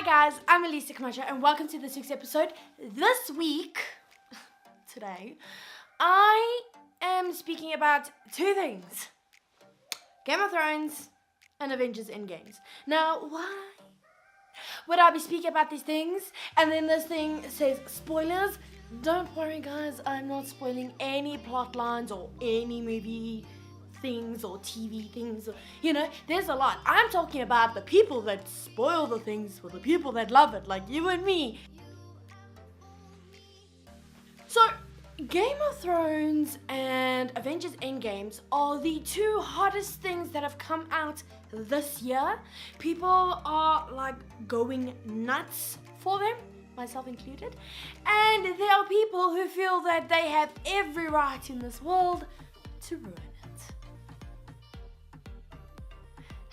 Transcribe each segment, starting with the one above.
guys, I'm Alicia, Camacho, and welcome to this week's episode. This week, today, I am speaking about two things. Game of Thrones and Avengers Endgames. Now, why would I be speaking about these things? And then this thing says spoilers. Don't worry guys, I'm not spoiling any plot lines or any movie things or TV things, there's a lot. I'm talking about the people that spoil the things for the people that love it, like you and me. So, Game of Thrones and Avengers Endgames are the two hottest things that have come out this year. People are like going nuts for them, myself included. And there are people who feel that they have every right in this world to ruin it.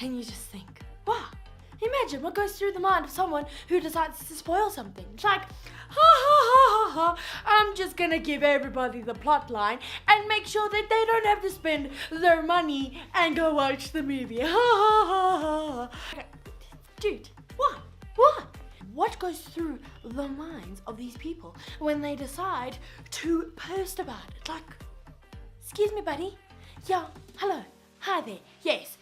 And you just think, wow, imagine what goes through the mind of someone who decides to spoil something. It's like, I'm just gonna give everybody the plot line and make sure that they don't have to spend their money and go watch the movie. Dude, what goes through the minds of these people when they decide to post about it? Like, excuse me, buddy. Yeah, hello, hi there, yes.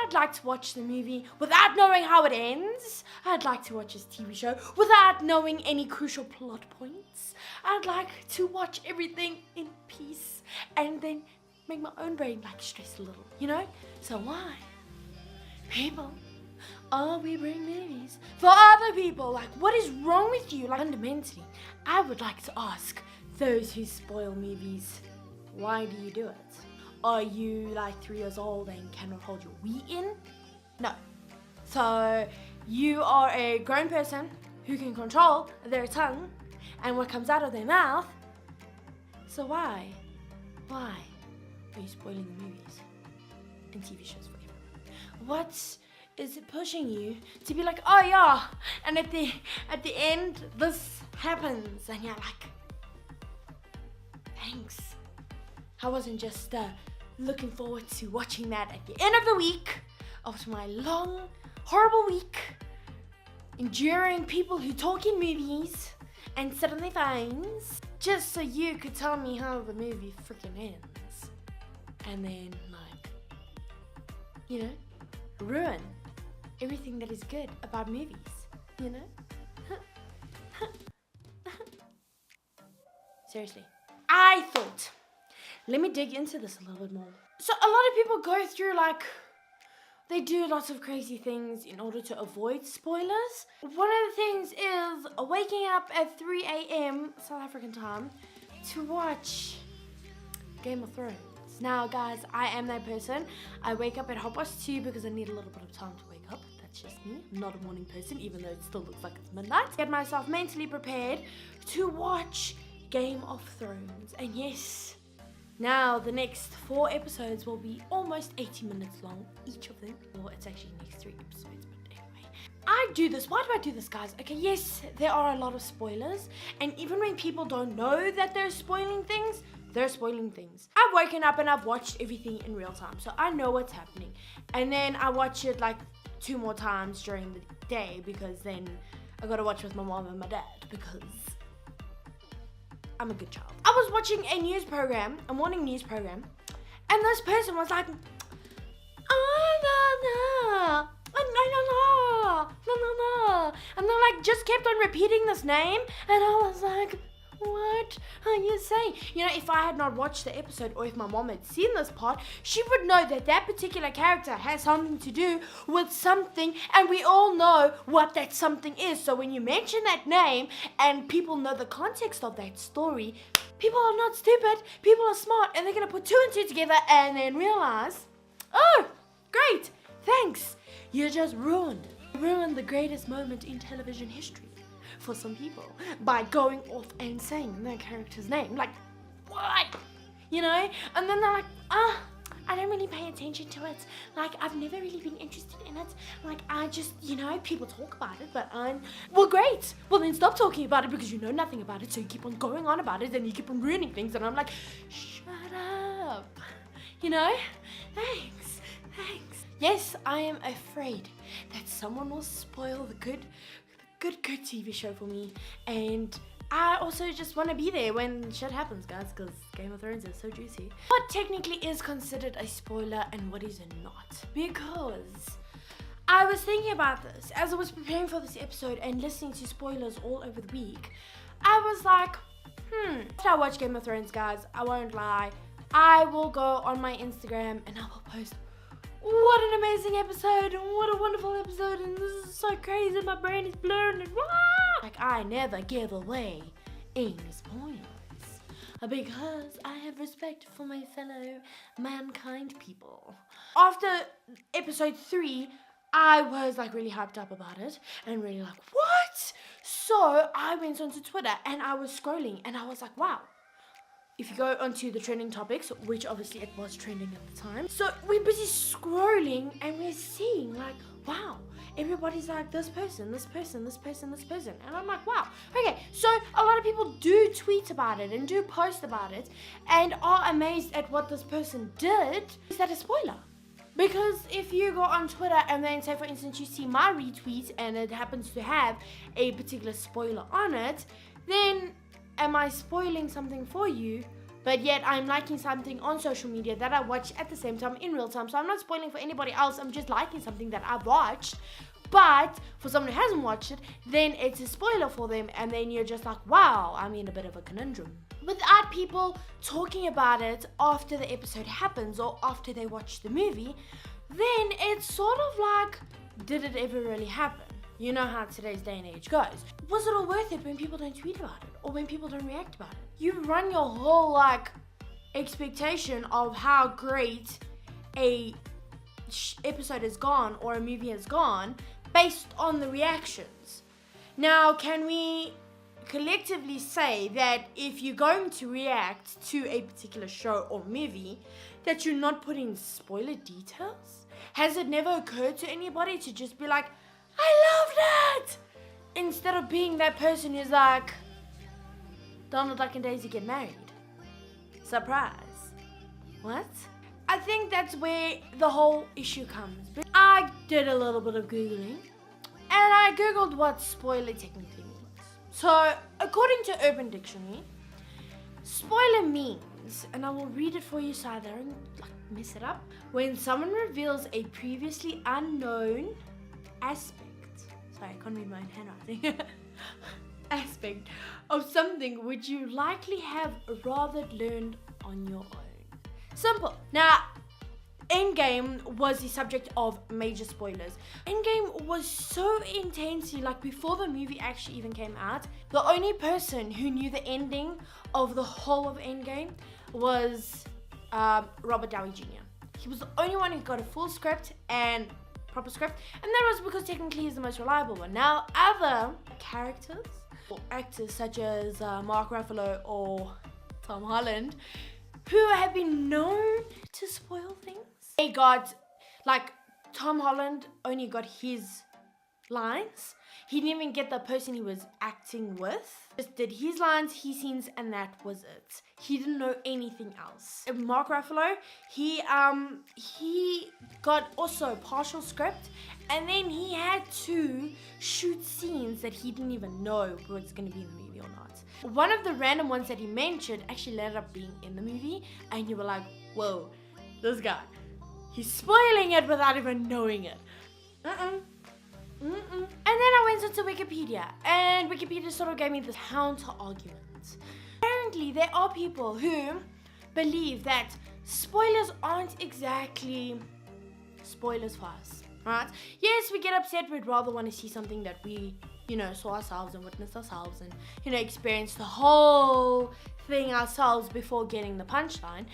I'd like to watch the movie without knowing how it ends. I'd like to watch this TV show without knowing any crucial plot points. I'd like to watch everything in peace and then make my own brain stress a little, So why, people, are we bring movies for other people? What is wrong with you? Fundamentally, I would like to ask those who spoil movies, why do you do it? Are you 3 years old and cannot hold your wee in? No. So you are a grown person who can control their tongue and what comes out of their mouth. So why are you spoiling the movies and TV shows for everyone? What is it pushing you to be like, oh yeah, and at the end this happens, and you're like, thanks. I wasn't just looking forward to watching that at the end of the week after my long, horrible week, enduring people who talk in movies and sit on their phones just so you could tell me how the movie freaking ends. And then, ruin everything that is good about movies, Seriously. I thought, let me dig into this a little bit more. So a lot of people go through they do lots of crazy things in order to avoid spoilers. One of the things is waking up at 3 a.m. South African time to watch Game of Thrones. Now guys, I am that person. I wake up at 2:30 because I need a little bit of time to wake up. That's just me. I'm not a morning person, even though it still looks like it's midnight. Get myself mentally prepared to watch Game of Thrones. And yes, now the next 4 episodes will be almost 80 minutes long, each of them. Well, it's actually the next 3 episodes, but anyway. I do this. Why do I do this, guys? Okay, yes, there are a lot of spoilers. And even when people don't know that they're spoiling things, they're spoiling things. I've woken up and I've watched everything in real time, so I know what's happening. And then I watch it 2 more times during the day, because then I gotta watch with my mom and my dad, because I'm a good child. I was watching a morning news program, and this person was like, and they just kept on repeating this name, and I was like, what are you saying? If I had not watched the episode, or if my mom had seen this part, she would know that that particular character has something to do with something, and we all know what that something is. So when you mention that name and people know the context of that story, people are not stupid, people are smart, and they're gonna put 2 and 2 together and then realize, oh, great, thanks. You just ruined the greatest moment in television history for some people by going off and saying their character's name. What? And then they're like, I don't really pay attention to it. I've never really been interested in it. I just, people talk about it, but well, great. Well, then stop talking about it, because you know nothing about it, so you keep on going on about it and you keep on ruining things, and I'm like, shut up. Thanks. Yes, I am afraid that someone will spoil the good TV show for me, and I also just want to be there when shit happens, guys, because Game of Thrones is so juicy. What technically is considered a spoiler and what is not? Because I was thinking about this as I was preparing for this episode and listening to spoilers all over the week. I was like, after I watch Game of Thrones, guys, I won't lie, I will go on my Instagram and I will post, what an amazing episode, and what a wonderful episode, and this is so crazy, my brain is blown, and like, I never give away any spoilers, because I have respect for my fellow mankind people. After episode 3, I was like really hyped up about it, and really like, what? So I went onto Twitter, and I was scrolling, and I was like, wow. If you go onto the trending topics, which obviously it was trending at the time. So we're busy scrolling and we're seeing like, wow, everybody's like this person, this person, this person, this person. And I'm like, wow. Okay, so a lot of people do tweet about it and do post about it and are amazed at what this person did. Is that a spoiler? Because if you go on Twitter and then say, for instance, you see my retweet and it happens to have a particular spoiler on it, then am I spoiling something for you? But yet I'm liking something on social media that I watch at the same time in real time. So I'm not spoiling for anybody else. I'm just liking something that I've watched. But for someone who hasn't watched it, then it's a spoiler for them. And then you're just like, wow, I'm in a bit of a conundrum. Without people talking about it after the episode happens or after they watch the movie, then it's sort of like, did it ever really happen? You know how today's day and age goes. Was it all worth it when people don't tweet about it or when people don't react about it? You run your whole like expectation of how great a episode has gone or a movie has gone based on the reactions. Now, can we collectively say that if you're going to react to a particular show or movie, that you're not putting spoiler details? Has it never occurred to anybody to just be like, I love that! Instead of being that person who's like, Donald Duck and Daisy get married. Surprise. What? I think that's where the whole issue comes. But I did a little bit of Googling, and I Googled what spoiler technically means. So, according to Urban Dictionary, spoiler means, and I will read it for you so I don't like mess it up, when someone reveals a previously unknown aspect, sorry, I can't read my own handwriting, aspect of something which you likely have rather learned on your own. Simple. Now, Endgame was the subject of major spoilers. Endgame was so intensely, like before the movie actually even came out, the only person who knew the ending of the whole of Endgame was Robert Downey Jr. He was the only one who got a full script and proper script, and that was because technically he's the most reliable one. Now, other characters or actors such as Mark Ruffalo or Tom Holland, who have been known to spoil things, they got, like, Tom Holland only got his lines. He didn't even get the person he was acting with. Just did his lines, his scenes, and that was it. He didn't know anything else. Mark Ruffalo, he got also partial script, and then he had to shoot scenes that he didn't even know was going to be in the movie or not. One of the random ones that he mentioned actually ended up being in the movie, and you were like, whoa, this guy, he's spoiling it without even knowing it. And then I went into Wikipedia, and Wikipedia sort of gave me this counter argument. Apparently, there are people who believe that spoilers aren't exactly spoilers for us, right? Yes, we get upset. We'd rather want to see something that we, saw ourselves and witnessed ourselves and, experienced the whole thing ourselves before getting the punchline.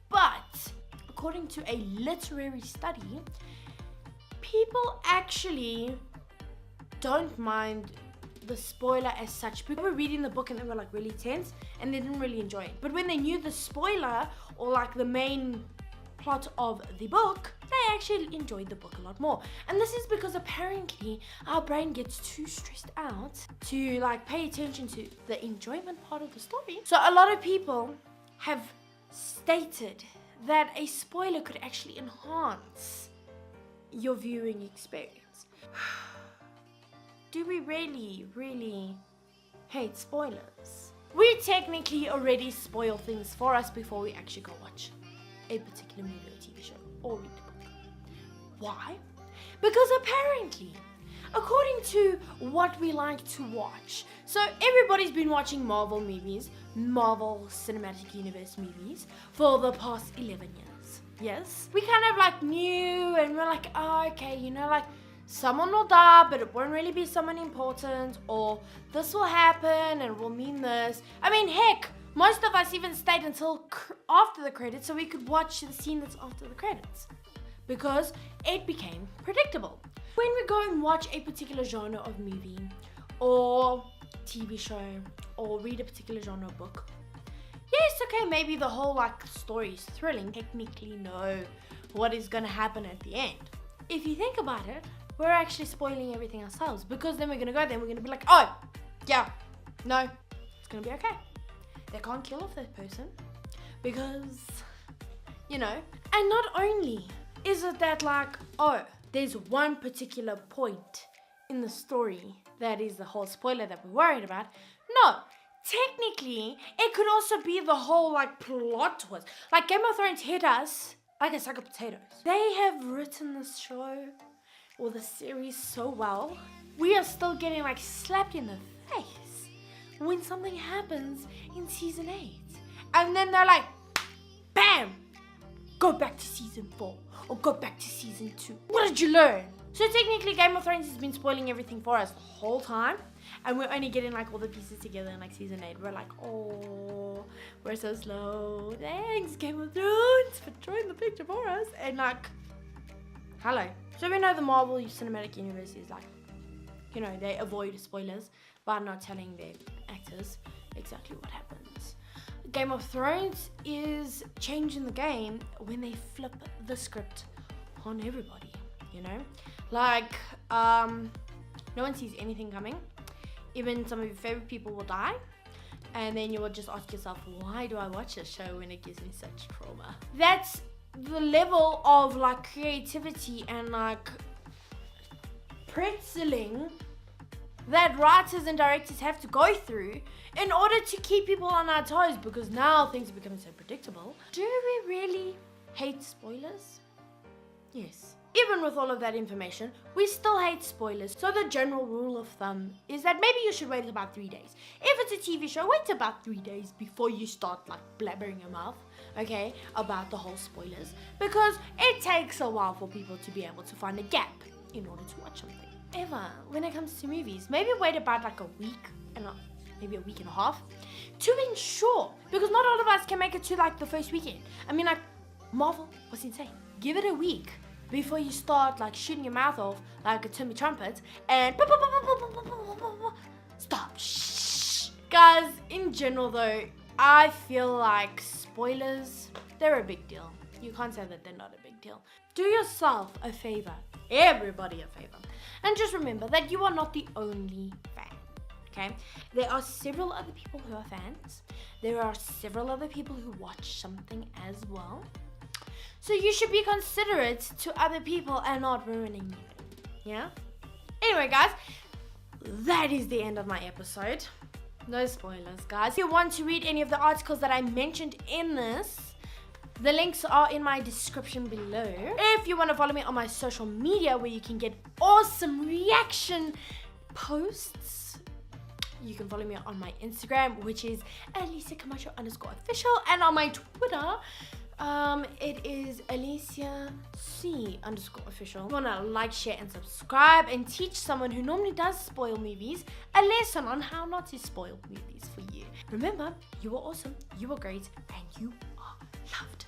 But according to a literary study, people actually don't mind the spoiler as such. People were reading the book and they were like really tense and they didn't really enjoy it. But when they knew the spoiler or like the main plot of the book, they actually enjoyed the book a lot more. And this is because apparently our brain gets too stressed out to like pay attention to the enjoyment part of the story. So a lot of people have stated that a spoiler could actually enhance your viewing experience. Do we really hate spoilers? We technically already spoil things for us before we actually go watch a particular movie or TV show or read a book. Why? Because apparently, according to what we like to watch, so everybody's been watching Marvel movies, Marvel Cinematic Universe movies, for the past 11 years. Yes? We kind of like knew and we're like, oh, okay, you know, like someone will die, but it won't really be someone important, or this will happen and it will mean this. I mean, heck, most of us even stayed until after the credits so we could watch the scene that's after the credits, because it became predictable. When we go and watch a particular genre of movie or TV show or read a particular genre of book, yes, okay, maybe the whole like story is thrilling, technically know what is gonna happen at the end. If you think about it, we're actually spoiling everything ourselves, because then we're gonna go there and we're gonna be like, oh, yeah, no, it's gonna be okay. They can't kill off that person because, you know. And not only is it that like, oh, there's one particular point in the story that is the whole spoiler that we're worried about. No, technically, it could also be the whole like plot twist. Like Game of Thrones hit us like a sack of potatoes. They have written this show or the series so well, we are still getting like slapped in the face when something happens in season 8. And then they're like, bam! Go back to season 4 or go back to season 2. What did you learn? So technically Game of Thrones has been spoiling everything for us the whole time, and we're only getting like all the pieces together in like season 8. We're like, oh, we're so slow. Thanks Game of Thrones for drawing the picture for us. And like, hello. So we know the Marvel Cinematic Universe is like, you know, they avoid spoilers by not telling their actors exactly what happens. Game of Thrones is changing the game when they flip the script on everybody, you know? Like, no one sees anything coming. Even some of your favorite people will die. And then you will just ask yourself, why do I watch this show when it gives me such trauma? That's the level of like creativity and like pretzeling that writers and directors have to go through in order to keep people on our toes, because now things are becoming so predictable. Do we really hate spoilers? Yes. Even with all of that information, we still hate spoilers. So the general rule of thumb is that maybe you should wait about 3 days. If it's a TV show, wait about 3 days before you start like blabbering your mouth, okay, about the whole spoilers, because it takes a while for people to be able to find a gap in order to watch something. Ever, when it comes to movies, maybe wait about like a week and maybe a week and a half to ensure, because not all of us can make it to like the first weekend. I mean, like Marvel was insane. Give it a week before you start like shooting your mouth off like a Timmy trumpet and stop. Shh. Guys, in general though, I feel like spoilers, they're a big deal. You can't say that they're not a big deal. Do yourself a favor, everybody a favor, and just remember that you are not the only fan, okay? There are several other people who are fans. There are several other people who watch something as well. So you should be considerate to other people and not ruining anything, yeah? Anyway, guys, that is the end of my episode. No spoilers, guys. If you want to read any of the articles that I mentioned in this, the links are in my description below. If you want to follow me on my social media where you can get awesome reaction posts, you can follow me on my Instagram, which is Alicia Camacho _official, and on my Twitter, it is Alicia C _official. If you wanna like, share, and subscribe and teach someone who normally does spoil movies a lesson on how not to spoil movies for you. Remember, you are awesome, you are great, and you are loved.